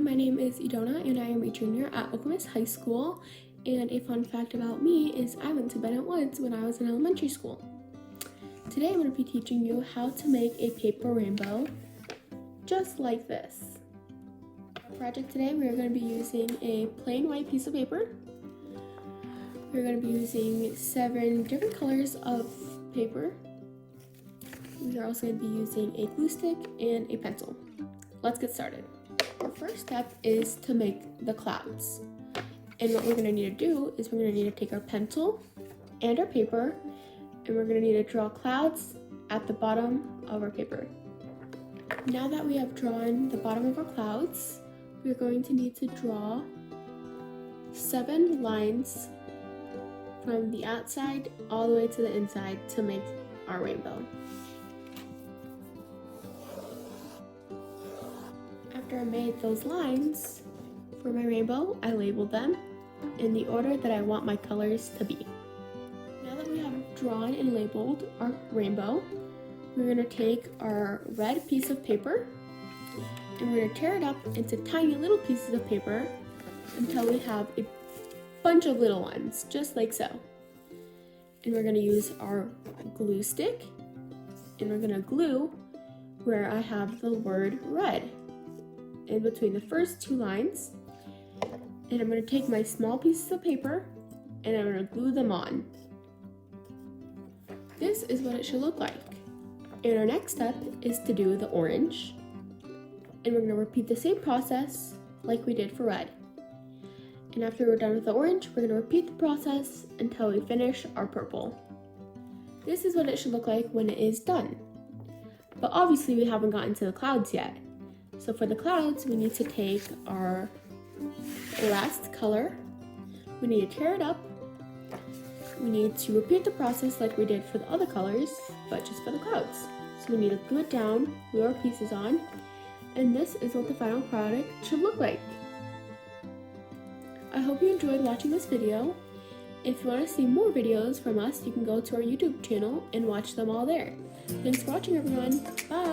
my name is Edona and I am a junior at Okemos High School. And a fun fact about me is I went to Bennett Woods when I was in elementary school. Today I'm going to be teaching you how to make a paper rainbow just like this. Our project today, we are going to be using a plain white piece of paper. We're going to be using 7 different colors of paper. We are also going to be using a glue stick and a pencil. Let's get started. Our first step is to make the clouds. And what we're going to need to do is we're going to need to take our pencil and our paper, and we're going to need to draw clouds at the bottom of our paper. Now that we have drawn the bottom of our clouds, we're going to need to draw 7 lines from the outside all the way to the inside to make our rainbow. After I made those lines for my rainbow, I labeled them in the order that I want my colors to be. Now that we have drawn and labeled our rainbow, we're going to take our red piece of paper and we're going to tear it up into tiny little pieces of paper until we have a bunch of little ones, just like so. And we're going to use our glue stick and we're going to glue where I have the word red in between the first 2 lines, and I'm going to take my small pieces of paper and I'm going to glue them on. This is what it should look like. And our next step is to do the orange, and we're going to repeat the same process like we did for red. And after we're done with the orange, we're going to repeat the process until we finish our purple. This is what it should look like when it is done. But obviously we haven't gotten to the clouds yet. So for the clouds, we need to take our last color, we need to tear it up, we need to repeat the process like we did for the other colors, but just for the clouds. So we need to glue it down, glue our pieces on, and this is what the final product should look like. I hope you enjoyed watching this video. If you want to see more videos from us, you can go to our YouTube channel and watch them all there. Thanks for watching, everyone. Bye!